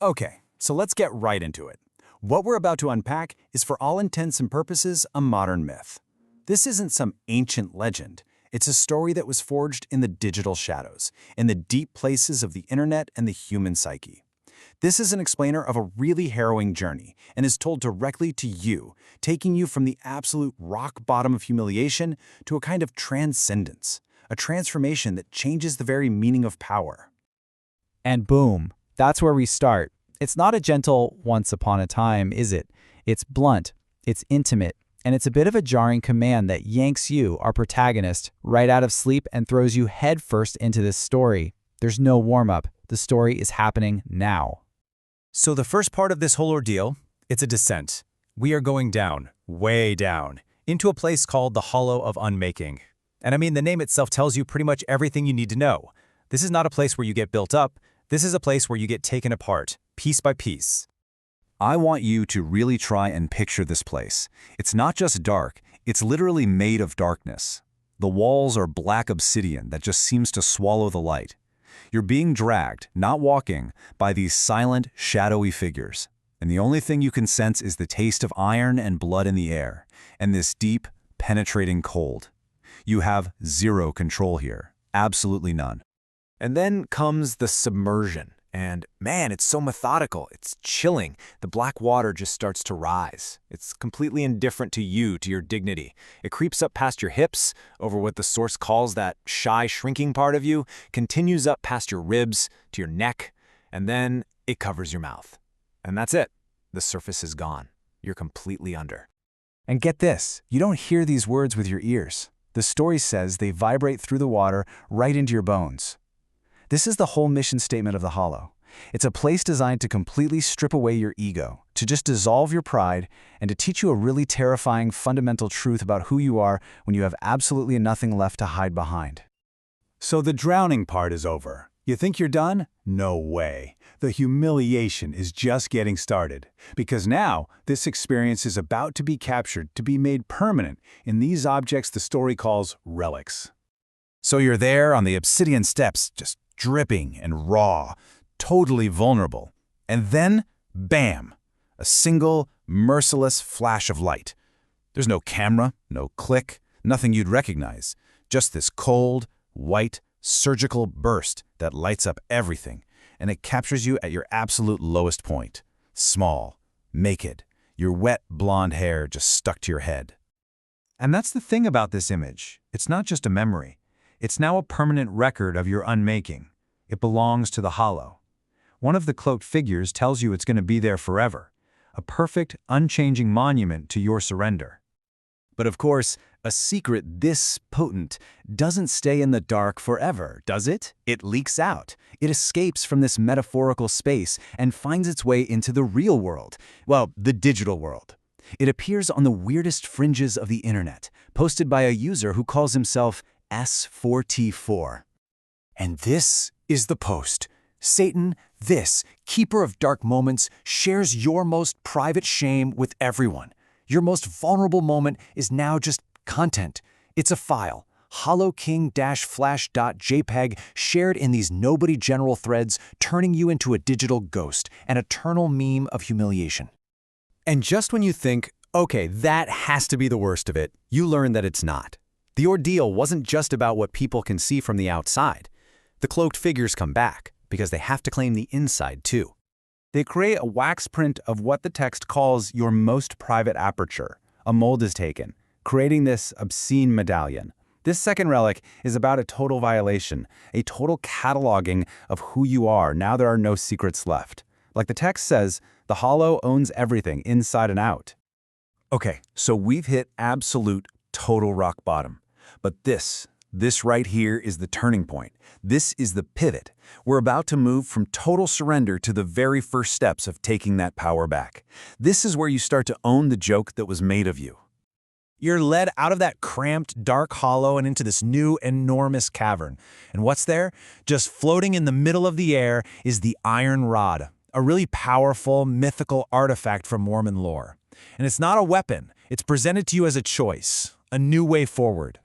Okay, so let's get right into it. What we're about to unpack is for all intents and purposes a modern myth. This isn't some ancient legend. It's a story that was forged in the digital shadows, in the deep places of the internet and the human psyche. This is an explainer of a really harrowing journey and is told directly to you, taking you from the absolute rock bottom of humiliation to a kind of transcendence, a transformation that changes the very meaning of power. And boom, that's where we start. It's not a gentle once upon a time, is it? It's blunt, it's intimate, and it's a bit of a jarring command that yanks you, our protagonist, right out of sleep and throws you headfirst into this story. There's no warm-up. The story is happening now. So the first part of this whole ordeal, it's a descent. We are going down, way down, into a place called the Hollow of Unmaking. And I mean, the name itself tells you pretty much everything you need to know. This is not a place where you get built up. This is a place where you get taken apart, piece by piece. I want you to really try and picture this place. It's not just dark, it's literally made of darkness. The walls are black obsidian that just seems to swallow the light. You're being dragged, not walking, by these silent, shadowy figures. And the only thing you can sense is the taste of iron and blood in the air, and this deep, penetrating cold. You have zero control here, absolutely none. And then comes the submersion. And man, it's so methodical. It's chilling. The black water just starts to rise. It's completely indifferent to you, to your dignity. It creeps up past your hips, over what the source calls that shy, shrinking part of you, continues up past your ribs, to your neck, and then it covers your mouth. And that's it. The surface is gone. You're completely under. And get this, you don't hear these words with your ears. The story says they vibrate through the water right into your bones. This is the whole mission statement of the Hollow. It's a place designed to completely strip away your ego, to just dissolve your pride, and to teach you a really terrifying fundamental truth about who you are when you have absolutely nothing left to hide behind. So the drowning part is over. You think you're done? No way. The humiliation is just getting started. Because now, this experience is about to be captured, to be made permanent in these objects the story calls relics. So you're there on the obsidian steps, just dripping and raw, totally vulnerable. And then, bam! A single, merciless flash of light. There's no camera, no click, nothing you'd recognize. Just this cold, white, surgical burst that lights up everything, and it captures you at your absolute lowest point. Small, naked, your wet blonde hair just stuck to your head. And that's the thing about this image. It's not just a memory. It's now a permanent record of your unmaking. It belongs to the Hollow. One of the cloaked figures tells you it's going to be there forever, a perfect, unchanging monument to your surrender. But of course, a secret this potent doesn't stay in the dark forever, does it? It leaks out. It escapes from this metaphorical space and finds its way into the real world. Well, the digital world. It appears on the weirdest fringes of the internet, posted by a user who calls himself S4T4. And this is the post. Satan, this, keeper of dark moments, shares your most private shame with everyone. Your most vulnerable moment is now just content. It's a file, hollowking-flash.jpg, shared in these nobody general threads, turning you into a digital ghost, an eternal meme of humiliation. And just when you think, okay, that has to be the worst of it, you learn that it's not. The ordeal wasn't just about what people can see from the outside. The cloaked figures come back, because they have to claim the inside too. They create a wax print of what the text calls your most private aperture. A mold is taken, creating this obscene medallion. This second relic is about a total violation, a total cataloging of who you are. Now there are no secrets left. Like the text says, the Hollow owns everything inside and out. Okay, so we've hit absolute, total rock bottom. But this right here is the turning point. This is the pivot. We're about to move from total surrender to the very first steps of taking that power back. This is where you start to own the joke that was made of you. You're led out of that cramped, dark hollow and into this new, enormous cavern. And what's there? Just floating in the middle of the air is the Iron Rod, a really powerful, mythical artifact from Mormon lore. And it's not a weapon. It's presented to you as a choice, a new way forward.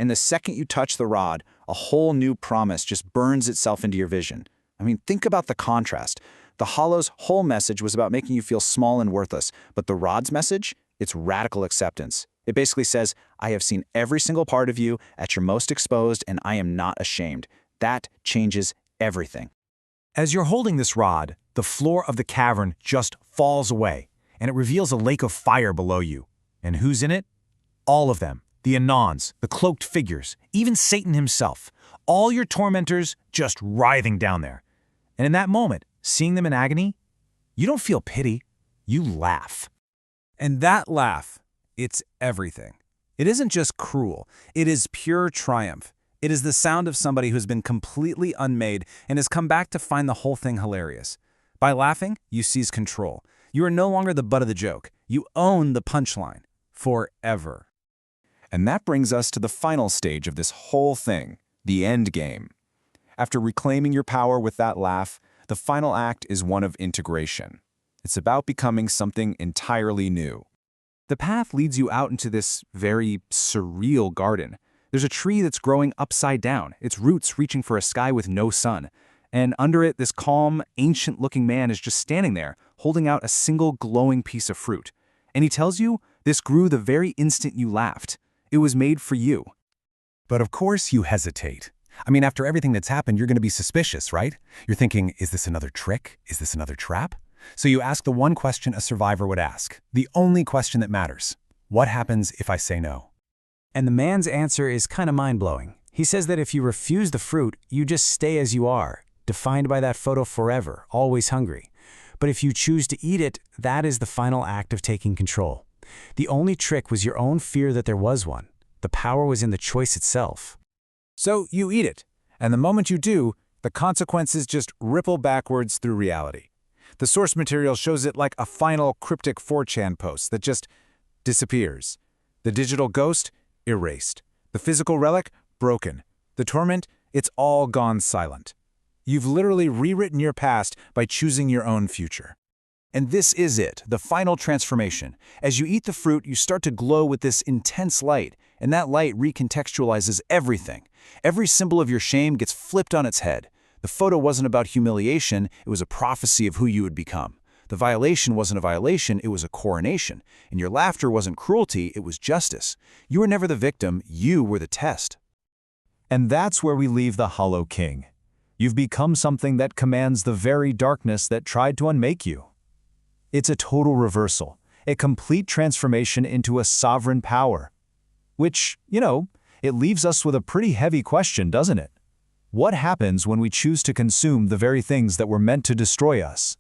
And the second you touch the rod, a whole new promise just burns itself into your vision. I mean, think about the contrast. The hollow's whole message was about making you feel small and worthless, but the rod's message? It's radical acceptance. It basically says, I have seen every single part of you at your most exposed, and I am not ashamed. That changes everything. As you're holding this rod, the floor of the cavern just falls away, and it reveals a lake of fire below you. And who's in it? All of them. The Anons, the cloaked figures, even Satan himself. All your tormentors just writhing down there. And in that moment, seeing them in agony, you don't feel pity, you laugh. And that laugh, it's everything. It isn't just cruel, it is pure triumph. It is the sound of somebody who's been completely unmade and has come back to find the whole thing hilarious. By laughing, you seize control. You are no longer the butt of the joke. You own the punchline. Forever. And that brings us to the final stage of this whole thing, the end game. After reclaiming your power with that laugh, the final act is one of integration. It's about becoming something entirely new. The path leads you out into this very surreal garden. There's a tree that's growing upside down, its roots reaching for a sky with no sun. And under it, this calm, ancient-looking man is just standing there, holding out a single glowing piece of fruit. And he tells you this grew the very instant you laughed. It was made for you. But of course you hesitate. I mean, after everything that's happened, you're going to be suspicious, right? You're thinking, is this another trick? Is this another trap? So you ask the one question a survivor would ask, the only question that matters. What happens if I say no? And the man's answer is kind of mind-blowing. He says that if you refuse the fruit, you just stay as you are, defined by that photo forever, always hungry. But if you choose to eat it, that is the final act of taking control. The only trick was your own fear that there was one. The power was in the choice itself. So you eat it, and the moment you do, the consequences just ripple backwards through reality. The source material shows it like a final cryptic 4chan post that just disappears. The digital ghost, erased. The physical relic, broken. The torment, it's all gone silent. You've literally rewritten your past by choosing your own future. And this is it, the final transformation. As you eat the fruit, you start to glow with this intense light, and that light recontextualizes everything. Every symbol of your shame gets flipped on its head. The photo wasn't about humiliation, it was a prophecy of who you would become. The violation wasn't a violation, it was a coronation. And your laughter wasn't cruelty, it was justice. You were never the victim, you were the test. And that's where we leave the Hollow King. You've become something that commands the very darkness that tried to unmake you. It's a total reversal, a complete transformation into a sovereign power. Which, it leaves us with a pretty heavy question, doesn't it? What happens when we choose to consume the very things that were meant to destroy us?